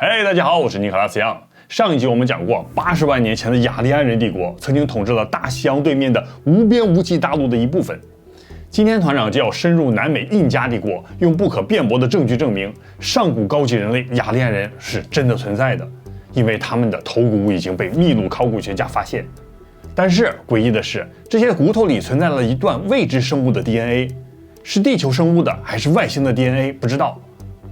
嘿，大家好，我是尼可拉斯杨。上一集我们讲过，80万年前的雅利安人帝国曾经统治了大西洋对面的无边无际大陆的一部分。今天团长就要深入南美印加帝国，用不可辩驳的证据证明，上古高级人类雅利安人是真的存在的，因为他们的头骨已经被秘鲁考古学家发现。但是诡异的是，这些骨头里存在了一段未知生物的 DNA， 是地球生物的还是外星的 DNA 不知道。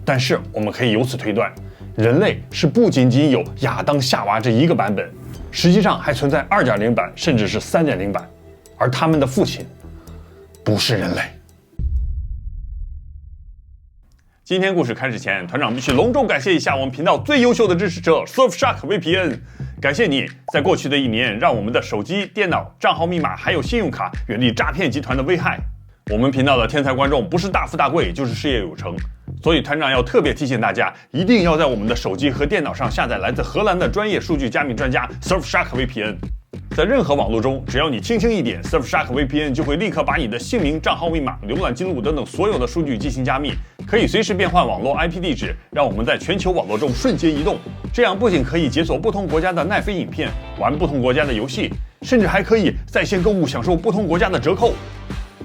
但是我们可以由此推断，人类是不仅仅有亚当夏娃这一个版本，实际上还存在 2.0 版甚至是 3.0 版，而他们的父亲不是人类。今天故事开始前，团长必须隆重感谢一下我们频道最优秀的支持者 Surfshark VPN， 感谢你在过去的1年让我们的手机、电脑、账号密码还有信用卡远离诈骗集团的危害。我们频道的天才观众不是大富大贵就是事业有成，所以团长要特别提醒大家，一定要在我们的手机和电脑上下载来自荷兰的专业数据加密专家 Surfshark VPN。在任何网络中，只要你轻轻一点 Surfshark VPN 就会立刻把你的姓名、账号密码、浏览记录等等所有的数据进行加密，可以随时变换网络 IP 地址，让我们在全球网络中瞬间移动。这样不仅可以解锁不同国家的奈飞影片，玩不同国家的游戏，甚至还可以在线购物，享受不同国家的折扣。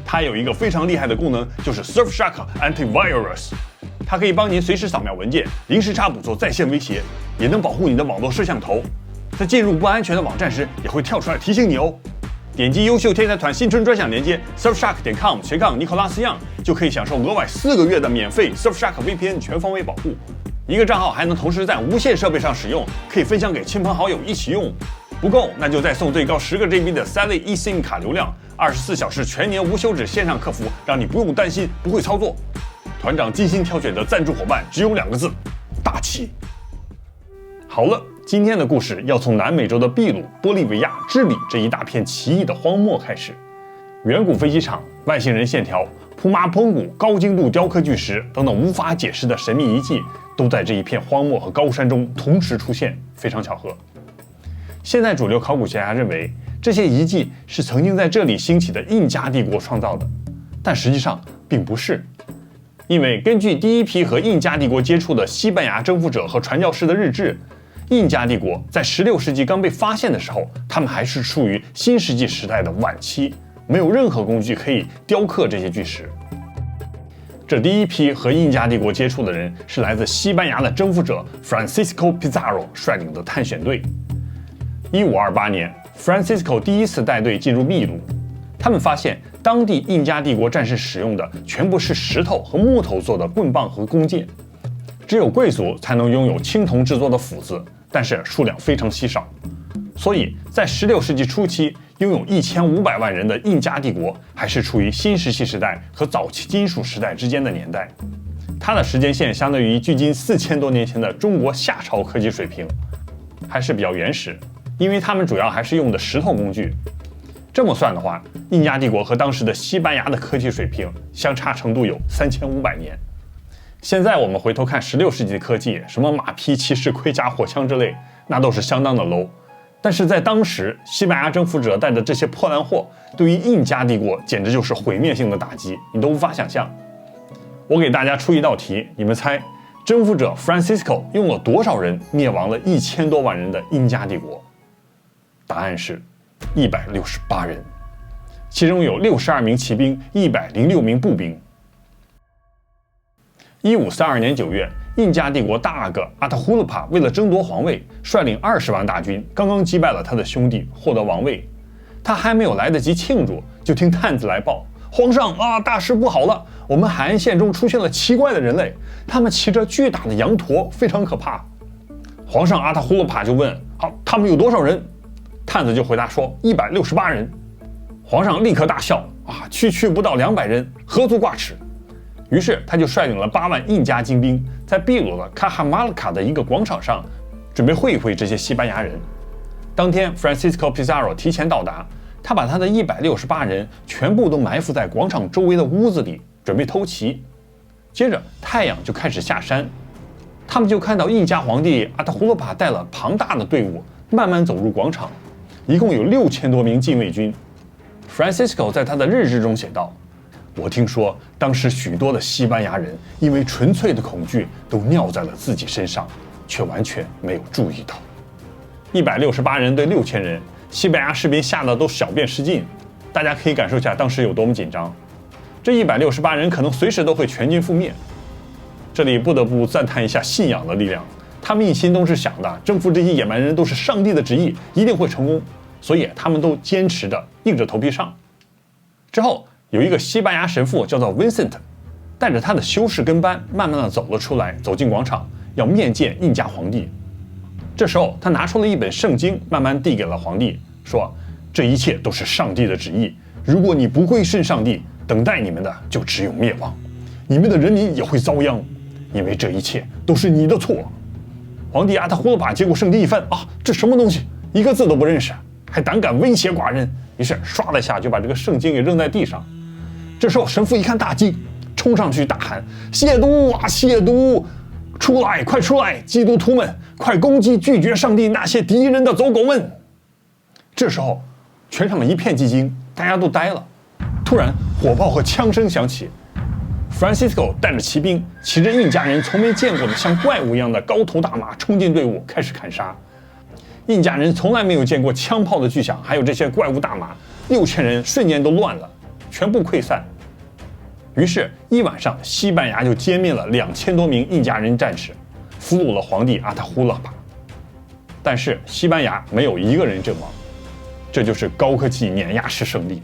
它有一个非常厉害的功能，就是 Surfshark Antivirus， 它可以帮您随时扫描文件，零时差捕捉在线威胁，也能保护你的网络摄像头。在进入不安全的网站时，也会跳出来提醒你哦。点击优秀天才团新春专享链接 surfshark.com/尼可拉斯样，就可以享受额外4个月的免费 Surfshark VPN 全方位保护。一个账号还能同时在无线设备上使用，可以分享给亲朋好友一起用。不够，那就再送最高10个 GB 的3类 eSIM 卡流量，24小时全年无休止线上客服，让你不用担心不会操作。团长精心挑选的赞助伙伴只有2个字：大气。好了，今天的故事要从南美洲的秘鲁、玻利维亚、智利这一大片奇异的荒漠开始。远古飞机场、外星人线条、普马蓬古高精度雕刻巨石等等无法解释的神秘遗迹，都在这一片荒漠和高山中同时出现，非常巧合。现在主流考古学家认为，这些遗迹是曾经在这里兴起的印加帝国创造的，但实际上并不是。因为根据第一批和印加帝国接触的西班牙征服者和传教士的日志，印加帝国在16世纪刚被发现的时候，他们还是处于新石器时代的晚期，没有任何工具可以雕刻这些巨石。这第一批和印加帝国接触的人是来自西班牙的征服者 Francisco Pizarro 率领的探险队。1528年 ，Francisco 第一次带队进入秘鲁，他们发现当地印加帝国战士使用的全部是石头和木头做的棍棒和弓箭，只有贵族才能拥有青铜制作的斧子，但是数量非常稀少。所以在16世纪初期，拥有1500万人的印加帝国还是处于新石器时代和早期金属时代之间的年代。它的时间线相对于距今4000多年前的中国夏朝科技水平，还是比较原始。因为他们主要还是用的石头工具，这么算的话，印加帝国和当时的西班牙的科技水平相差程度有3500年。现在我们回头看16世纪的科技，什么马匹、骑士、盔甲、火枪之类，那都是相当的 low。但是在当时，西班牙征服者带着这些破烂货，对于印加帝国简直就是毁灭性的打击，你都无法想象。我给大家出一道题，你们猜，征服者 Francisco 用了多少人灭亡了1000多万人的印加帝国？答案是168人，其中有62名骑兵，106名步兵。1532年9月，印加帝国大阿哥阿塔胡鲁帕为了争夺皇位，率领20万大军，刚刚击败了他的兄弟，获得王位。他还没有来得及庆祝，就听探子来报：皇上啊，大事不好了！我们海岸线中出现了奇怪的人类，他们骑着巨大的羊驼，非常可怕。皇上阿塔胡鲁帕就问：好，他们有多少人？探子就回答说168人。皇上立刻大笑：区不到200人，何足挂齿。于是他就率领了8万印加精兵，在秘鲁的卡哈马拉卡的一个广场上，准备会一会这些西班牙人。当天 Francisco Pizarro 提前到达，他把他的168人全部都埋伏在广场周围的屋子里，准备偷袭。接着太阳就开始下山，他们就看到印加皇帝阿塔胡鲁帕带了庞大的队伍慢慢走入广场，一共有6000多名禁卫军。Francisco 在他的日志中写道：我听说当时许多的西班牙人因为纯粹的恐惧都尿在了自己身上，却完全没有注意到。168人对6000人，西班牙士兵吓得都小便失禁。大家可以感受一下当时有多么紧张。这168人可能随时都会全军覆灭。这里不得不赞叹一下信仰的力量，他们一心都是想的征服这些野蛮人都是上帝的旨意，一定会成功，所以他们都坚持的硬着头皮上。之后有一个西班牙神父叫做 Vincent， 带着他的修士跟班慢慢的走了出来，走进广场要面见印加皇帝。这时候他拿出了一本圣经，慢慢递给了皇帝，说这一切都是上帝的旨意，如果你不归顺上帝，等待你们的就只有灭亡，你们的人民也会遭殃，因为这一切都是你的错。皇帝阿塔胡勒巴接过圣经一翻，这什么东西，一个字都不认识，还胆敢威胁寡人，于是唰了一下就把这个圣经给扔在地上。这时候神父一看大惊，冲上去大喊：亵渎啊亵渎，出来快出来，基督徒们快攻击拒绝上帝那些敌人的走狗们。这时候全场一片寂静，大家都呆了。突然火炮和枪声响起， Francisco 带着骑兵骑着印加人从没见过的像怪物一样的高头大马冲进队伍，开始砍杀。印加人从来没有见过枪炮的巨响，还有这些怪物大马，6000人瞬间都乱了，全部溃散。于是一晚上西班牙就歼灭了2000多名印加人战士，俘虏了皇帝阿塔胡勒巴。但是西班牙没有一个人阵亡，这就是高科技碾压式胜利。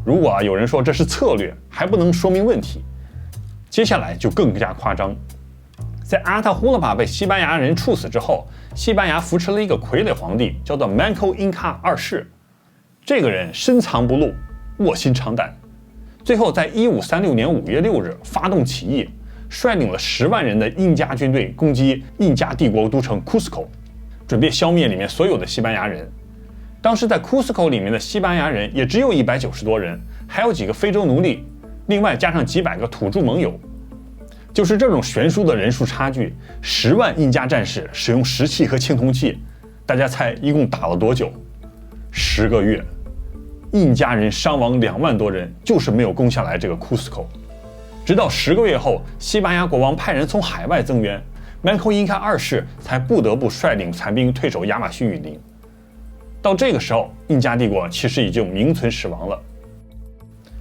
如果有人说这是策略，还不能说明问题。接下来就更加夸张，在阿塔胡勒巴被西班牙人处死之后，西班牙扶持了一个傀儡皇帝，叫做 Manco Inca 二世。这个人深藏不露，卧薪尝胆，最后在1536年5月6日发动起义，率领了10万人的印加军队攻击印加帝国都城 Cusco， 准备消灭里面所有的西班牙人。当时在 Cusco 里面的西班牙人也只有190多人，还有几个非洲奴隶，另外加上几百个土著盟友。就是这种悬殊的人数差距，10万印加战士使用石器和青铜器，大家猜一共打了多久？10个月。印加人伤亡2万多人，就是没有攻下来这个 Cusco。直到10个月后，西班牙国王派人从海外增援，Manco Inca 二世才不得不率领残兵退守亚马逊雨林。到这个时候，印加帝国其实已经名存实亡了。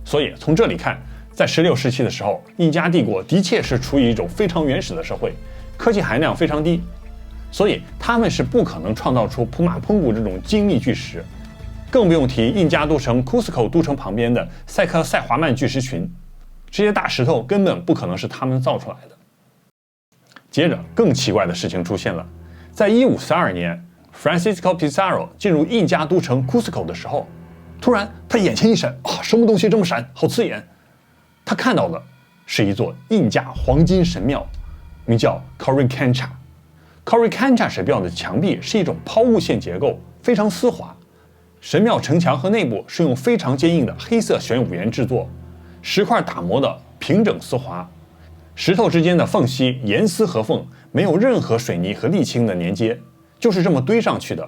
所以从这里看，在16世纪的时候，印加帝国的确是处于一种非常原始的社会，科技含量非常低，所以他们是不可能创造出普马蓬古这种精密巨石，更不用提印加都城 Cusco 都城旁边的塞克塞华曼巨石群，这些大石头根本不可能是他们造出来的。接着更奇怪的事情出现了，在1542年Francisco Pizarro 进入印加都城 Cusco 的时候，突然他眼前一闪，什么东西这么闪，好刺眼。他看到的是一座印加黄金神庙，名叫 Coricancha。Coricancha 神庙的墙壁是一种抛物线结构，非常丝滑。神庙城墙和内部是用非常坚硬的黑色玄武岩制作，石块打磨的平整丝滑，石头之间的缝隙严丝合缝，没有任何水泥和沥青的连接，就是这么堆上去的。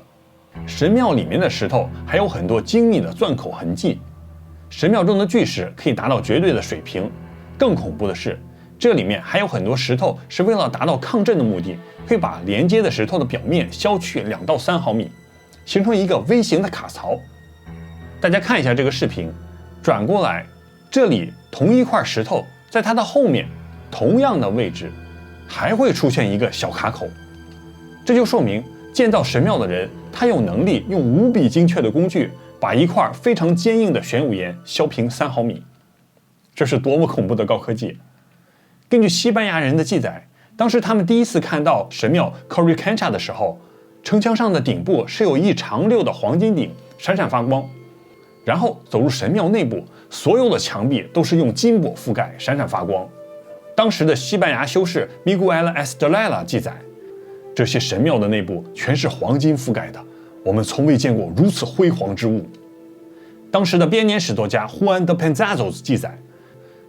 神庙里面的石头还有很多精密的钻口痕迹。神庙中的巨石可以达到绝对的水平，更恐怖的是，这里面还有很多石头是为了达到抗震的目的，会把连接的石头的表面削去2到3毫米，形成一个微型的卡槽。大家看一下这个视频，转过来，这里同一块石头，在它的后面同样的位置还会出现一个小卡口，这就说明建造神庙的人，他有能力用无比精确的工具把一块非常坚硬的玄武岩削平3毫米，这是多么恐怖的高科技！根据西班牙人的记载，当时他们第一次看到神庙 Coricancha 的时候，城墙上的顶部是有一长溜的黄金顶，闪闪发光。然后走入神庙内部，所有的墙壁都是用金箔覆盖，闪闪发光。当时的西班牙修士 Miguel Estrella 记载，这些神庙的内部全是黄金覆盖的，我们从未见过如此辉煌之物。当时的编年史作家 Juan de Penzazos 记载，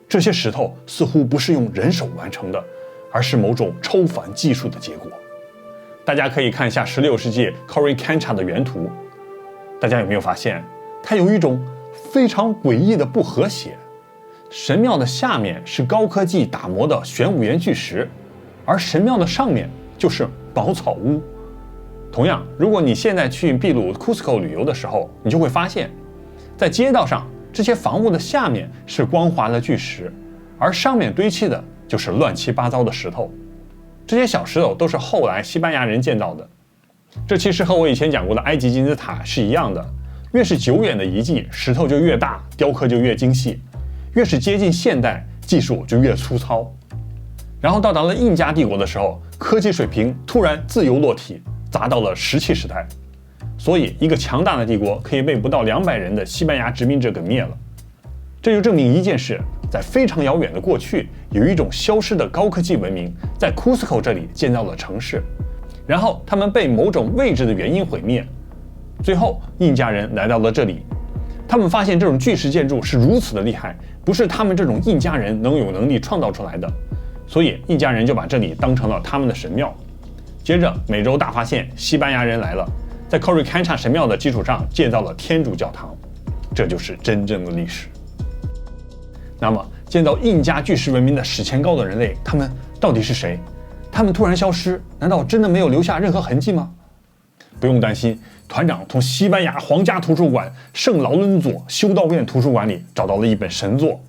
这些石头似乎不是用人手完成的，而是某种超凡技术的结果。大家可以看一下16世纪 Coricancha 的原图，大家有没有发现，它有一种非常诡异的不和谐？神庙的下面是高科技打磨的玄武岩巨石，而神庙的上面就是茅草屋。同样，如果你现在去秘鲁 Cusco 旅游的时候，你就会发现，在街道上这些房屋的下面是光滑的巨石，而上面堆砌的就是乱七八糟的石头。这些小石头都是后来西班牙人建造的。这其实和我以前讲过的埃及金字塔是一样的，越是久远的遗迹，石头就越大，雕刻就越精细；越是接近现代，技术就越粗糙。然后到达了印加帝国的时候，科技水平突然自由落体，砸到了石器时代。所以，一个强大的帝国可以被不到200人的西班牙殖民者给灭了。这就证明一件事，在非常遥远的过去，有一种消失的高科技文明在 Cusco 这里建造了城市，然后他们被某种未知的原因毁灭。最后，印加人来到了这里，他们发现这种巨石建筑是如此的厉害，不是他们这种印加人能有能力创造出来的，所以印加人就把这里当成了他们的神庙。接着，美洲大发现，西班牙人来了，在 Coricancha 神庙的基础上建造了天主教堂，这就是真正的历史。那么，建造印加巨石文明的史前高等人类，他们到底是谁？他们突然消失，难道真的没有留下任何痕迹吗？不用担心，团长从西班牙皇家图书馆圣劳伦佐修道院图书馆里找到了一本神作，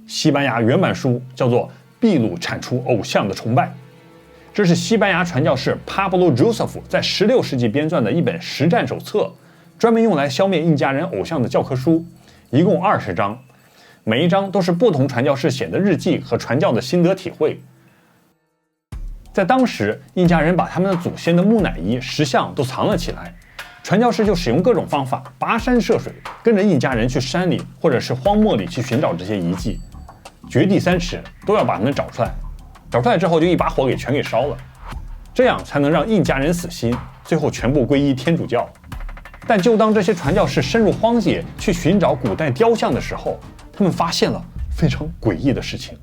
西班牙原版书叫做《秘鲁铲除偶像的崇拜》。这是西班牙传教士帕布罗·约瑟夫在16世纪编撰的一本实战手册，专门用来消灭印加人偶像的教科书，一共20章，每一章都是不同传教士写的日记和传教的心得体会。在当时，印加人把他们的祖先的木乃伊、石像都藏了起来，传教士就使用各种方法跋山涉水，跟着印加人去山里或者是荒漠里去寻找这些遗迹，掘地3尺都要把他们找出来。找出来之后就一把火全给烧了，这样才能让印加人死心，最后全部皈依天主教。但就当这些传教士深入荒野去寻找古代雕像的时候，他们发现了非常诡异的事情。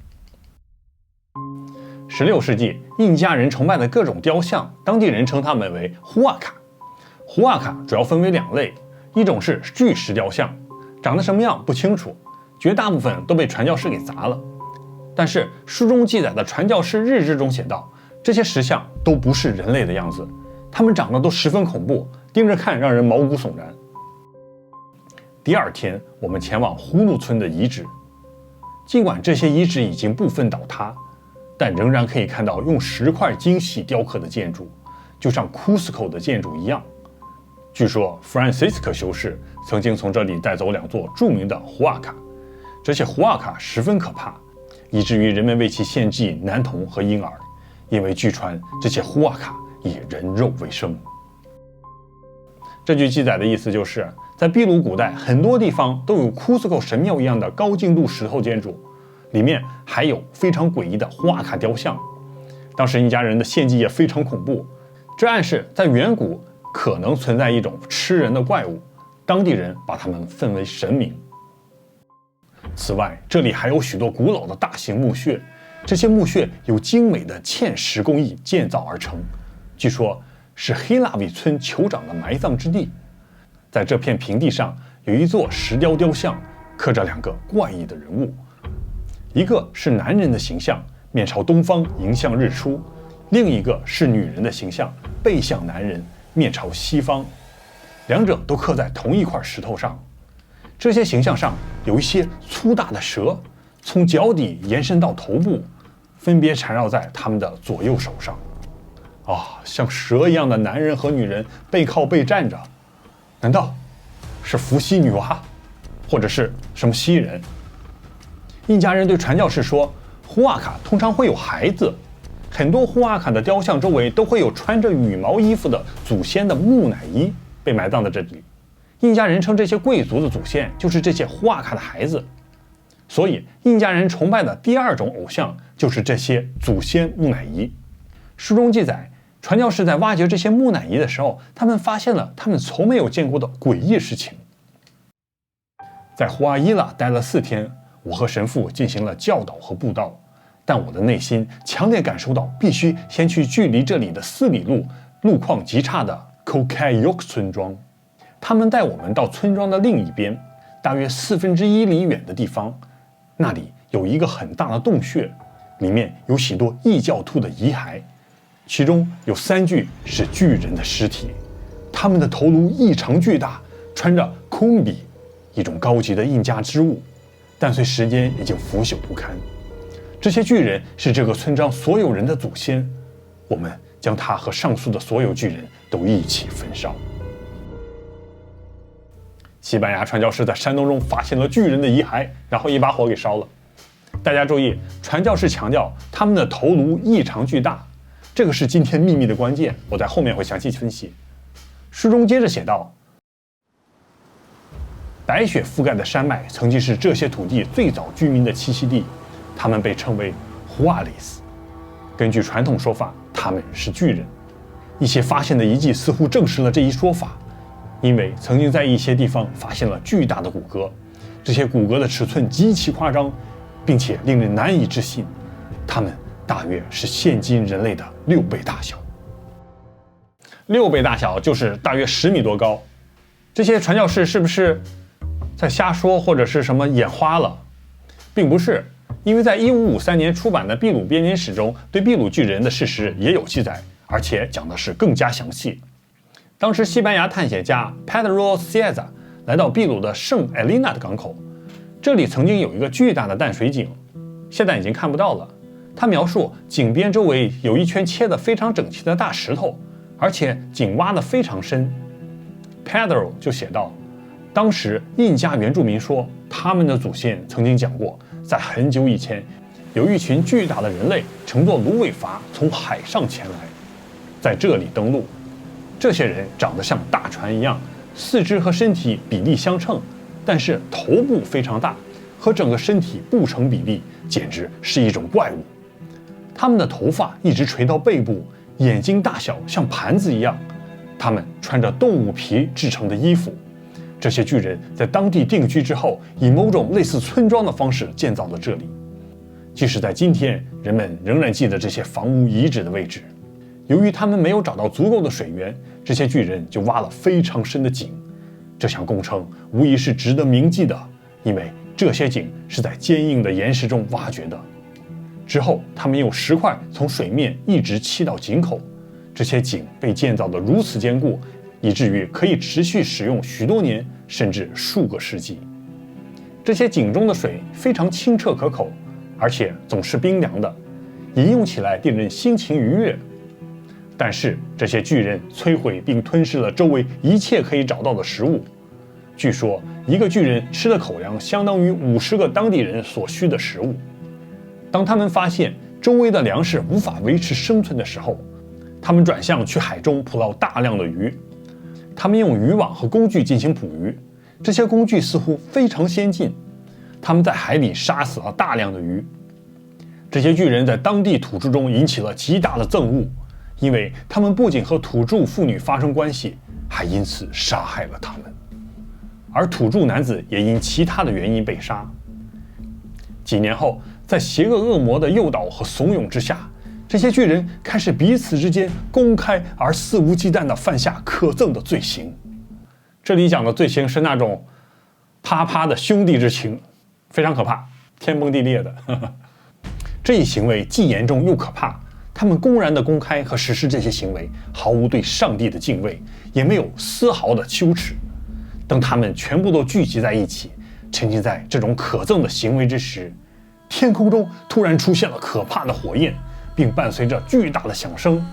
16世纪，印加人崇拜的各种雕像，当地人称它们为胡瓦卡。胡瓦卡主要分为2类，一种是巨石雕像，长得什么样不清楚，绝大部分都被传教士给砸了。但是书中记载的传教士日志中写道，这些石像都不是人类的样子，它们长得都十分恐怖，盯着看让人毛骨悚然。第2天，我们前往呼噜村的遗址，尽管这些遗址已经部分倒塌，但仍然可以看到用石块精细雕刻的建筑，就像 Cusco 的建筑一样。据说 Francisco 修士曾经从这里带走2座著名的胡瓦卡，这些胡瓦卡十分可怕，以至于人们为其献祭男童和婴儿，因为据传这些胡瓦卡以人肉为生。这句记载的意思就是，在秘鲁古代很多地方都有 Cusco 神庙一样的高精度石头建筑，里面还有非常诡异的胡瓦卡雕像。当时印加人的献祭也非常恐怖，这暗示在远古可能存在一种吃人的怪物，当地人把它们分为神明。此外，这里还有许多古老的大型墓穴，这些墓穴有精美的嵌石工艺建造而成，据说是黑拉维村酋长的埋葬之地。在这片平地上有一座石雕雕像，刻着2个怪异的人物，一个是男人的形象，面朝东方迎向日出；另一个是女人的形象，背向男人，面朝西方。2者都刻在同一块石头上。这些形象上有一些粗大的蛇，从脚底延伸到头部，分别缠绕在他们的左右手上。像蛇一样的男人和女人背靠背站着，难道是伏羲女娲，或者是什么蜥蜴人？印加人对传教士说，胡瓦卡通常会有孩子，很多胡瓦卡的雕像周围都会有穿着羽毛衣服的祖先的木乃伊被埋葬在这里。印加人称这些贵族的祖先就是这些胡瓦卡的孩子，所以印加人崇拜的第2种偶像就是这些祖先木乃伊。书中记载，传教士在挖掘这些木乃伊的时候，他们发现了他们从没有见过的诡异事情。在胡阿伊拉待了4天，我和神父进行了教导和布道，但我的内心强烈感受到必须先去距离这里的4里路、路况极差的 Cocayoc 村庄。他们带我们到村庄的另一边，大约1/4里远的地方，那里有一个很大的洞穴，里面有许多异教徒的遗骸。其中有3具是巨人的尸体，他们的头颅异常巨大，穿着空比，一种高级的印加织物，但随时间已经腐朽不堪。这些巨人是这个村庄所有人的祖先，我们将他和上述的所有巨人都一起焚烧。西班牙传教士在山洞中发现了巨人的遗骸，然后一把火给烧了。大家注意，传教士强调他们的头颅异常巨大，这个是今天秘密的关键，我在后面会详细分析。书中接着写道，白雪覆盖的山脉曾经是这些土地最早居民的栖息地，他们被称为胡阿里斯。根据传统说法，他们是巨人。一些发现的遗迹似乎证实了这一说法，因为曾经在一些地方发现了巨大的骨骼，这些骨骼的尺寸极其夸张，并且令人难以置信，它们大约是现今人类的6倍大小。6倍大小就是大约10米多高。这些传教士是不是在瞎说或者是什么眼花了？并不是，因为在1553年出版的秘鲁编年史中，对秘鲁巨人的事实也有记载，而且讲的是更加详细。当时西班牙探险家 Pedro Cieza 来到秘鲁的圣艾丽娜的港口，这里曾经有一个巨大的淡水井，现在已经看不到了。他描述井边周围有一圈切得非常整齐的大石头，而且井挖得非常深。Pedro 就写道，当时印加原住民说，他们的祖先曾经讲过，在很久以前，有一群巨大的人类乘坐芦苇筏从海上前来，在这里登陆。这些人长得像大船一样，四肢和身体比例相称，但是头部非常大，和整个身体不成比例，简直是一种怪物。他们的头发一直垂到背部，眼睛大小像盘子一样，他们穿着动物皮制成的衣服。这些巨人在当地定居之后，以某种类似村庄的方式建造了这里。即使在今天，人们仍然记得这些房屋遗址的位置。由于他们没有找到足够的水源，这些巨人就挖了非常深的井。这项工程无疑是值得铭记的，因为这些井是在坚硬的岩石中挖掘的。之后，他们用石块从水面一直砌到井口。这些井被建造得如此坚固，以至于可以持续使用许多年，甚至数个世纪。这些井中的水非常清澈可口，而且总是冰凉的，饮用起来令人心情愉悦。但是这些巨人摧毁并吞噬了周围一切可以找到的食物。据说一个巨人吃的口粮相当于50个当地人所需的食物。当他们发现周围的粮食无法维持生存的时候，他们转向去海中捕捞大量的鱼。他们用渔网和工具进行捕鱼，这些工具似乎非常先进。他们在海里杀死了大量的鱼。这些巨人在当地土著中引起了极大的憎恶，因为他们不仅和土著妇女发生关系，还因此杀害了他们。而土著男子也因其他的原因被杀。几年后，在邪恶恶魔的诱导和怂恿之下，这些巨人开始彼此之间公开而肆无忌惮地犯下可憎的罪行。这里讲的罪行是那种啪啪的兄弟之情，非常可怕，天崩地裂的。这一行为既严重又可怕，他们公然地公开和实施这些行为，毫无对上帝的敬畏，也没有丝毫的羞耻。等他们全部都聚集在一起，沉浸在这种可憎的行为之时，天空中突然出现了可怕的火焰，并伴随着巨大的响声。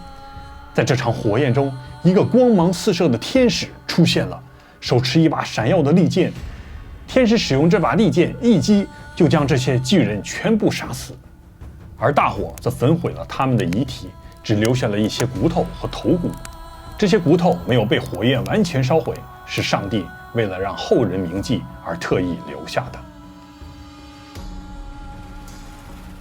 在这场火焰中，一个光芒四射的天使出现了，手持一把闪耀的利剑。天使使用这把利剑一击，就将这些巨人全部杀死。而大火则焚毁了他们的遗体，只留下了一些骨头和头骨。这些骨头没有被火焰完全烧毁，是上帝为了让后人铭记而特意留下的。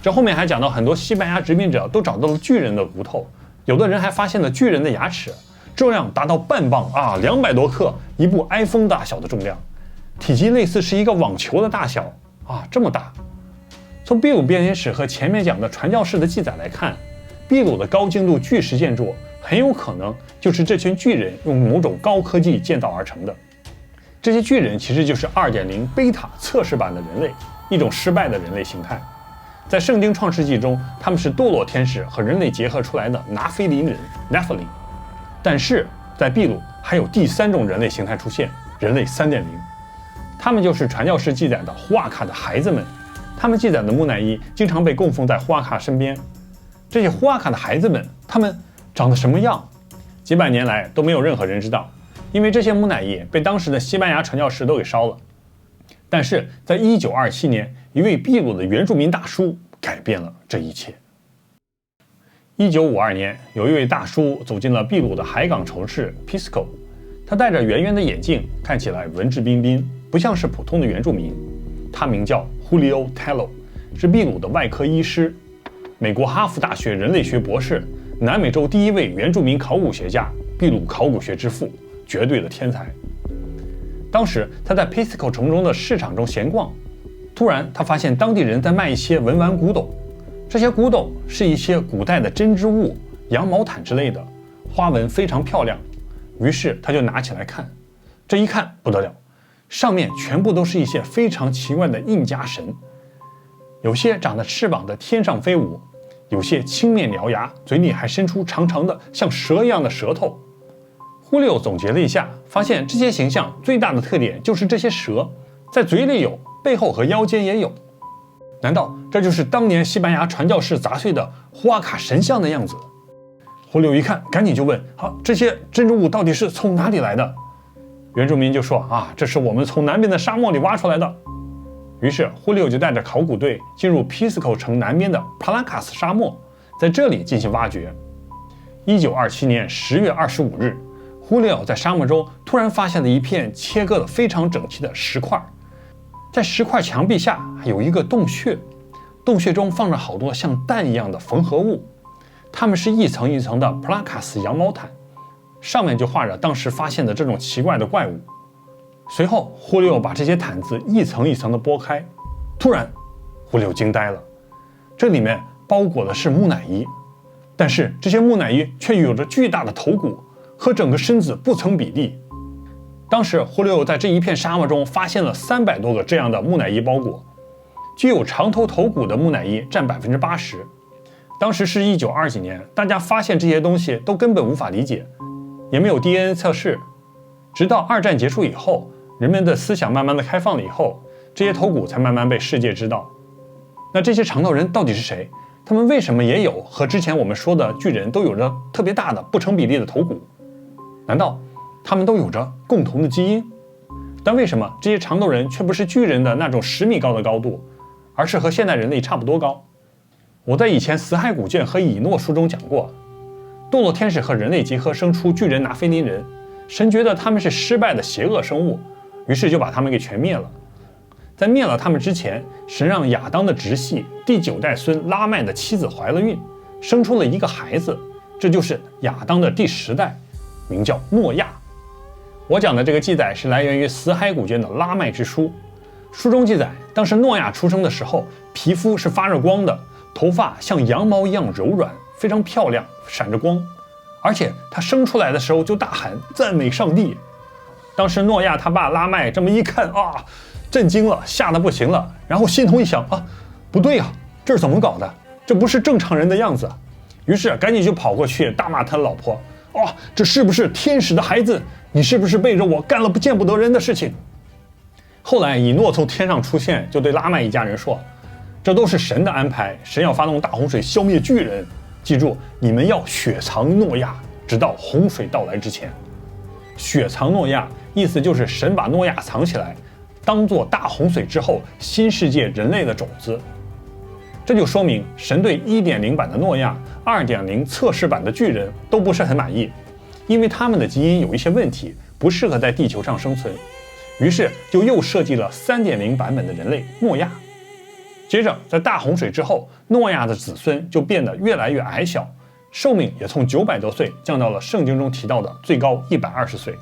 这后面还讲到很多西班牙殖民者都找到了巨人的骨头，有的人还发现了巨人的牙齿，重量达到半磅啊，200多克，一部 iPhone 大小的重量，体积类似是一个网球的大小啊，这么大。从秘鲁编年史和前面讲的传教士的记载来看，秘鲁的高精度巨石建筑很有可能就是这群巨人用某种高科技建造而成的。这些巨人其实就是2.0贝塔测试版的人类，一种失败的人类形态。在圣经创世纪中，他们是堕落天使和人类结合出来的拿非林人 Nephilim。但是在秘鲁还有第3种人类形态出现，人类 3.0。他们就是传教士记载的胡瓦卡的孩子们。他们记载的木乃伊经常被供奉在胡瓦卡身边。这些胡瓦卡的孩子们，他们长得什么样？几百年来都没有任何人知道，因为这些木乃伊被当时的西班牙传教士都给烧了。但是在1927年，一位秘鲁的原住民大叔改变了这一切。1952年，有一位大叔走进了秘鲁的海港城市 Pisco， 他戴着圆圆的眼镜，看起来文质彬彬，不像是普通的原住民。他名叫 Julio Tello， 是秘鲁的外科医师，美国哈佛大学人类学博士，南美洲第一位原住民考古学家，秘鲁考古学之父，绝对的天才。当时他在 Pisco 城中的市场中闲逛，突然他发现当地人在卖一些文玩古董，这些古董是一些古代的针织物、羊毛毯之类的，花纹非常漂亮。于是他就拿起来看，这一看不得了，上面全部都是一些非常奇怪的印加神，有些长着翅膀的天上飞舞，有些青面獠牙，嘴里还伸出长长的像蛇一样的舌头。忽略总结了一下，发现这些形象最大的特点就是这些蛇在嘴里有，背后和腰间也有。难道这就是当年西班牙传教士砸碎的胡瓦卡神像的样子？忽略一看，赶紧就问：这些珍珠物到底是从哪里来的？原住民就说：这是我们从南边的沙漠里挖出来的。于是忽略就带着考古队进入 Pisco 城南边的帕拉卡斯沙漠，在这里进行挖掘。1927年10月25日，忽略在沙漠中突然发现了一片切割得非常整齐的石块，在石块墙壁下有一个洞穴，洞穴中放着好多像蛋一样的缝合物，它们是一层一层的普拉卡斯羊毛毯，上面就画着当时发现的这种奇怪的怪物。随后忽略把这些毯子一层一层的剥开，突然忽略惊呆了，这里面包裹的是木乃伊，但是这些木乃伊却有着巨大的头骨，和整个身子不成比例。当时忽略在这一片沙漠中发现了300多个这样的木乃伊包裹，具有长头头骨的木乃伊占 80%。 当时是1920几年，大家发现这些东西都根本无法理解，也没有 DNA 测试。直到2战结束以后，人们的思想慢慢的开放了以后，这些头骨才慢慢被世界知道。那这些长头人到底是谁？他们为什么也有和之前我们说的巨人都有着特别大的不成比例的头骨？难道他们都有着共同的基因？但为什么这些长头人却不是巨人的那种10米高的高度，而是和现代人类差不多高？我在以前死海古卷和以诺书中讲过，堕落天使和人类结合生出巨人拿非林人，神觉得他们是失败的邪恶生物，于是就把他们给全灭了。在灭了他们之前，神让亚当的直系第9代孙拉麦的妻子怀了孕，生出了一个孩子，这就是亚当的第10代，名叫诺亚。我讲的这个记载是来源于死海古卷的拉麦之书，书中记载，当时诺亚出生的时候，皮肤是发着光的，头发像羊毛一样柔软，非常漂亮，闪着光，而且他生出来的时候就大喊赞美上帝。当时诺亚他爸拉麦这么一看震惊了，吓得不行了，然后心头一想不对啊，这是怎么搞的？这不是正常人的样子。于是赶紧就跑过去大骂他老婆，这是不是天使的孩子？你是不是背着我干了见不得人的事情？后来以诺从天上出现，就对拉麦一家人说，这都是神的安排，神要发动大洪水消灭巨人，记住你们要雪藏诺亚，直到洪水到来之前。雪藏诺亚意思就是神把诺亚藏起来，当作大洪水之后新世界人类的种子。这就说明神对 1.0 版的诺亚、2.0 测试版的巨人都不是很满意，因为他们的基因有一些问题，不适合在地球上生存，于是就又设计了 3.0 版本的人类诺亚。接着在大洪水之后，诺亚的子孙就变得越来越矮小，寿命也从900多岁降到了圣经中提到的最高120岁。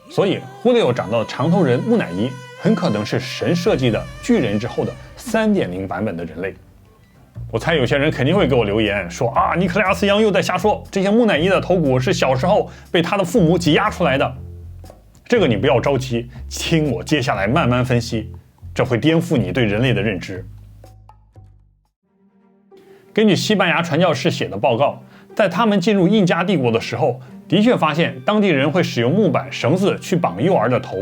所以忽略长到的长头人木乃伊很可能是神设计的巨人之后的 3.0 版本的人类。我猜有些人肯定会给我留言说尼克莱亚斯杨又在瞎说，这些木乃伊的头骨是小时候被他的父母挤压出来的。这个你不要着急，听我接下来慢慢分析，这会颠覆你对人类的认知。根据西班牙传教士写的报告，在他们进入印加帝国的时候，的确发现当地人会使用木板、绳子去绑幼儿的头，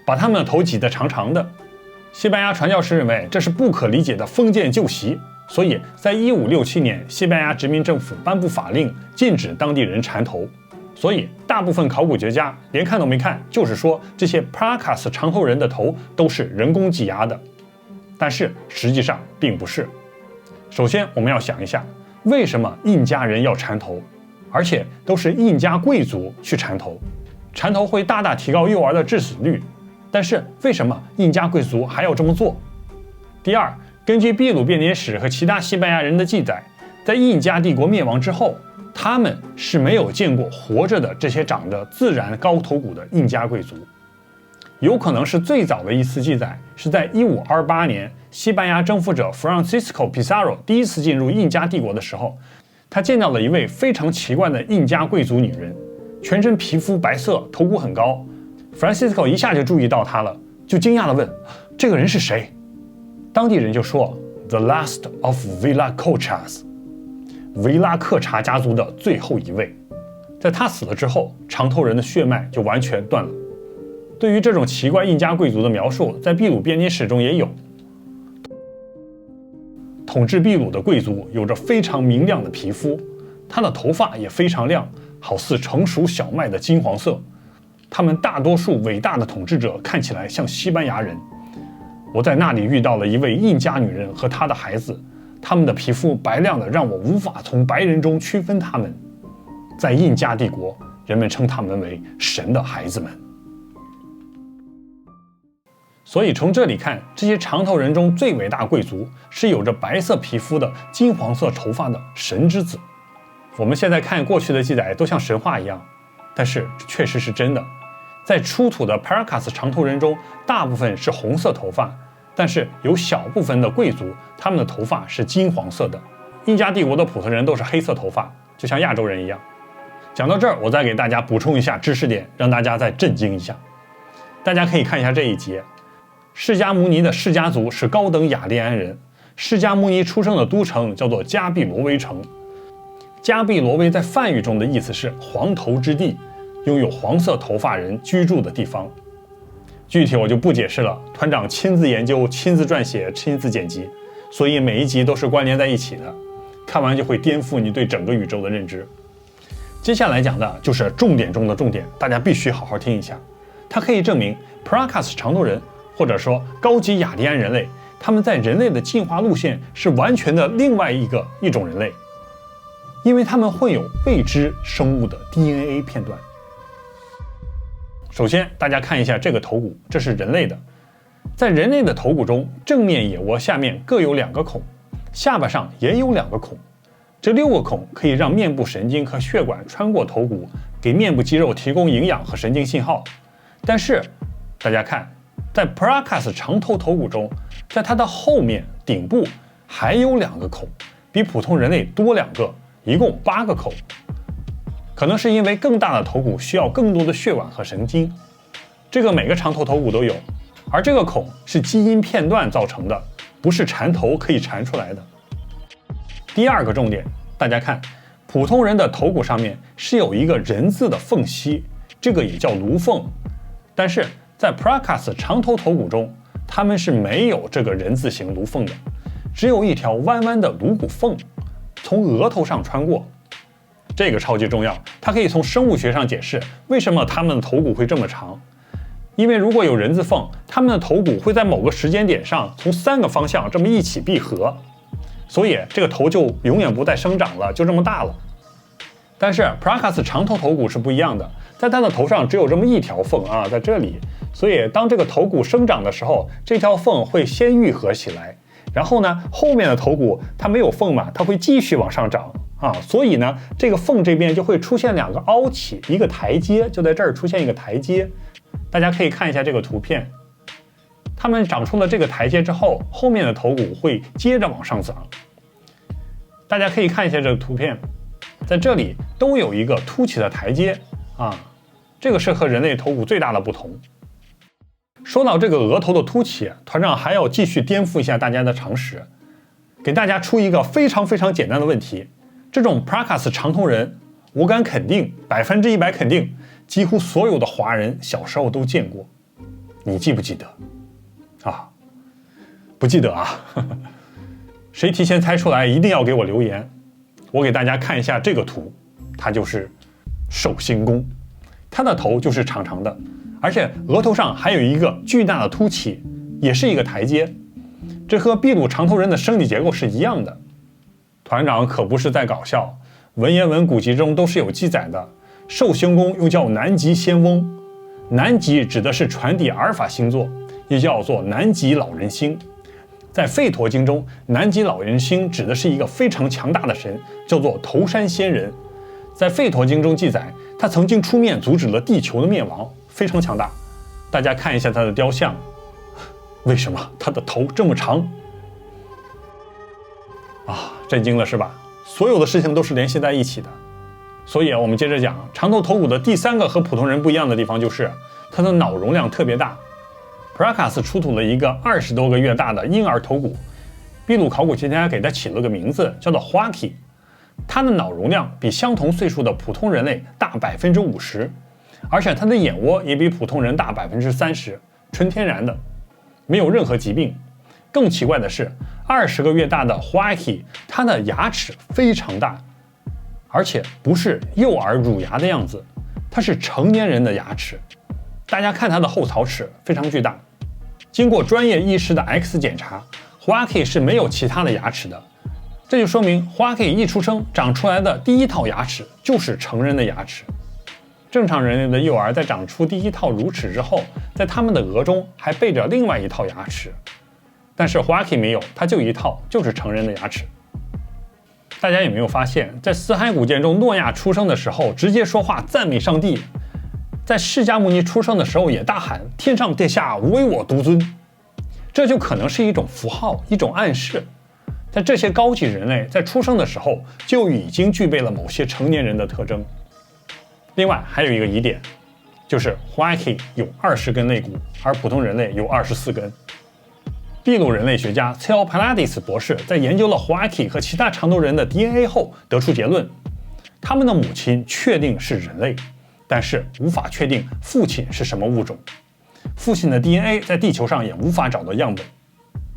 把他们的头挤得长长的。西班牙传教士认为这是不可理解的封建旧习，所以在1567年，西班牙殖民政府颁布法令，禁止当地人缠头。所以大部分考古学家连看都没看，就是说这些 Paracas 长头人的头都是人工挤压的。但是实际上并不是。首先我们要想一下，为什么印加人要缠头，而且都是印加贵族去缠头？缠头会大大提高幼儿的致死率，但是为什么印加贵族还要这么做？第二，根据秘鲁编年史和其他西班牙人的记载，在印加帝国灭亡之后，他们是没有见过活着的这些长着自然高头骨的印加贵族。有可能是最早的一次记载是在1528年，西班牙征服者 Francisco Pizarro 第一次进入印加帝国的时候，他见到了一位非常奇怪的印加贵族女人，全身皮肤白色，头骨很高。Francisco 一下就注意到她了，就惊讶地问：“这个人是谁？”当地人就说 ：“The last of Villacochas， 维拉克查家族的最后一位。”在他死了之后，长头人的血脉就完全断了。对于这种奇怪印加贵族的描述，在秘鲁编年史中也有。统治秘鲁的贵族有着非常明亮的皮肤，他的头发也非常亮，好似成熟小麦的金黄色。他们大多数伟大的统治者看起来像西班牙人。我在那里遇到了一位印加女人和她的孩子，他们的皮肤白亮的让我无法从白人中区分他们。在印加帝国，人们称他们为神的孩子们。所以从这里看，这些长头人中最伟大贵族是有着白色皮肤的金黄色头发的神之子。我们现在看过去的记载都像神话一样，但是这确实是真的。在出土的 Paracas 长头人中，大部分是红色头发，但是有小部分的贵族，他们的头发是金黄色的。印加帝国的普通人都是黑色头发，就像亚洲人一样。讲到这儿，我再给大家补充一下知识点，让大家再震惊一下。大家可以看一下这一节，释迦牟尼的释迦族是高等雅利安人，释迦牟尼出生的都城叫做加毕罗威城。加毕罗威在梵语中的意思是黄头之地，拥有黄色头发人居住的地方。具体我就不解释了，团长亲自研究、亲自撰写、亲自剪辑，所以每一集都是关联在一起的，看完就会颠覆你对整个宇宙的认知。接下来讲的就是重点中的重点，大家必须好好听一下。它可以证明 Paracas 长头人，或者说高级雅利安人类，他们在人类的进化路线是完全的另外一种人类，因为他们混有未知生物的 DNA 片段。首先大家看一下这个头骨，这是人类的。在人类的头骨中，正面眼窝下面各有2个孔，下巴上也有2个孔。这6个孔可以让面部神经和血管穿过头骨，给面部肌肉提供营养和神经信号。但是大家看，在 Paracas 长头头骨中，在它的后面顶部还有2个孔，比普通人类多2个，一共8个孔。可能是因为更大的头骨需要更多的血管和神经，这个每个长头头骨都有，而这个孔是基因片段造成的，不是缠头可以缠出来的。第2个重点，大家看，普通人的头骨上面是有一个人字的缝隙，这个也叫颅缝，但是在 Paracas 长头头骨中，它们是没有这个人字形颅缝的，只有一条弯弯的颅骨缝，从额头上穿过。这个超级重要，它可以从生物学上解释为什么它们的头骨会这么长。因为如果有人字缝，它们的头骨会在某个时间点上从3个方向这么一起闭合，所以这个头就永远不再生长了，就这么大了。但是 Paracas 长头头骨是不一样的，在它的头上只有这么一条缝啊，在这里，所以当这个头骨生长的时候，这条缝会先愈合起来，然后呢，后面的头骨它没有缝嘛，它会继续往上长啊，所以呢，这个缝这边就会出现2个凹起，一个台阶，就在这儿出现一个台阶。大家可以看一下这个图片，它们长出了这个台阶之后，后面的头骨会接着往上长。大家可以看一下这个图片，在这里都有一个凸起的台阶啊，这个是和人类头骨最大的不同。说到这个额头的凸起，团长还要继续颠覆一下大家的常识。给大家出一个非常简单的问题：这种 Prakas 长头人，我敢肯定，100%肯定，几乎所有的华人小时候都见过。你记不记得？啊，不记得啊？谁提前猜出来，一定要给我留言。我给大家看一下这个图，它就是寿星公，它的头就是长长的，而且额头上还有一个巨大的凸起，也是一个台阶。这和秘鲁长头人的生理结构是一样的。团长可不是在搞笑，文言文古籍中都是有记载的。寿星公又叫南极仙翁，南极指的是传递阿尔法星座，也叫做南极老人星。在吠陀经中，南极老人星指的是一个非常强大的神，叫做头山仙人。在吠陀经中记载，他曾经出面阻止了地球的灭亡，非常强大。大家看一下他的雕像，为什么他的头这么长？啊，震惊了是吧？所有的事情都是联系在一起的。所以我们接着讲，长头头骨的第3个和普通人不一样的地方就是它的脑容量特别大。Prakas 出土了一个20多个月大的婴儿头骨，秘鲁考古学家给它起了个名字，叫做 Huaki。它的脑容量比相同岁数的普通人类大50%，而且它的眼窝也比普通人大30%，纯天然的，没有任何疾病。更奇怪的是，20个月大的 Huaki， 它的牙齿非常大，而且不是幼儿乳牙的样子，它是成年人的牙齿。大家看它的后槽齿非常巨大。经过专业医师的 X 检查， Huaki 是没有其他的牙齿的，这就说明 Huaki 一出生长出来的第一套牙齿就是成人的牙齿。正常人类的幼儿在长出第一套乳齿之后，在他们的额中还备着另外一套牙齿，但是 Huaki 没有，它就一套，就是成人的牙齿。大家有没有发现，在死海古卷中，诺亚出生的时候直接说话赞美上帝，在释迦牟尼出生的时候也大喊天上地下唯我独尊，这就可能是一种符号，一种暗示。在这些高级人类在出生的时候就已经具备了某些成年人的特征。另外还有一个疑点，就是 Huaki 有20根肋骨，而普通人类有24根。秘鲁人类学家 Theo Paladis 博士在研究了 Huaki 和其他长头人的 DNA 后得出结论，他们的母亲确定是人类，但是无法确定父亲是什么物种。父亲的 DNA 在地球上也无法找到样本。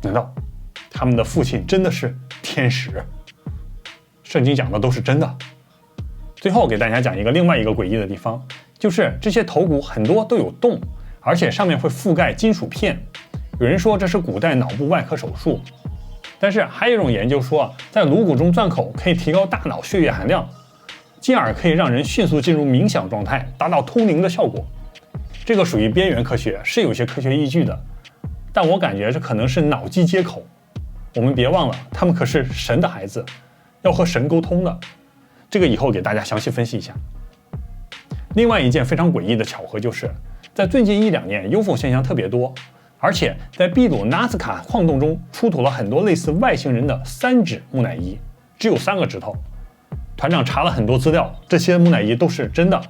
难道他们的父亲真的是天使？圣经讲的都是真的。最后给大家讲另外一个诡异的地方，就是这些头骨很多都有洞，而且上面会覆盖金属片。有人说这是古代脑部外科手术，但是还有一种研究说，在颅骨中钻口可以提高大脑血液含量，进而可以让人迅速进入冥想状态，达到通灵的效果。这个属于边缘科学，是有些科学依据的，但我感觉这可能是脑机接口。我们别忘了，他们可是神的孩子，要和神沟通的。这个以后给大家详细分析一下。另外一件非常诡异的巧合就是，在最近1-2年 UFO 现象特别多，而且在秘鲁纳斯卡矿洞中出土了很多类似外星人的3指木乃伊，只有3个指头。团长查了很多资料，这些木乃伊都是真的，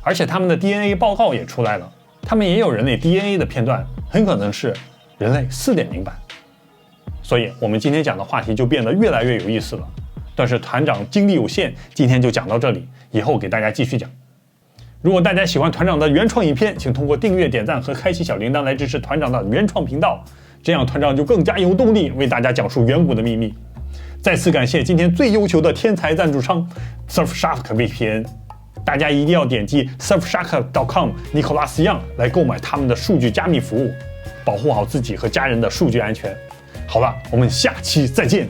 而且他们的 DNA 报告也出来了，他们也有人类 DNA 的片段，很可能是人类4.0版。所以我们今天讲的话题就变得越来越有意思了。但是团长精力有限，今天就讲到这里，以后给大家继续讲。如果大家喜欢团长的原创影片，请通过订阅、点赞和开启小铃铛来支持团长的原创频道，这样团长就更加有动力为大家讲述远古的秘密。再次感谢今天最优秀的天才赞助商 Surfshark VPN， 大家一定要点击 surfshark.com 尼古拉斯样来购买他们的数据加密服务，保护好自己和家人的数据安全。好了，我们下期再见。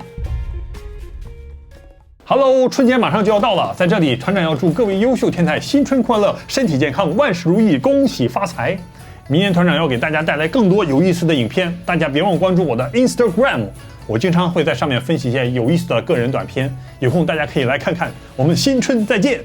Hello， 春节马上就要到了，在这里团长要祝各位优秀天才新春快乐，身体健康，万事如意，恭喜发财。明年团长要给大家带来更多有意思的影片，大家别忘关注我的 Instagram， 我经常会在上面分析一些有意思的个人短片，有空大家可以来看看。我们新春再见。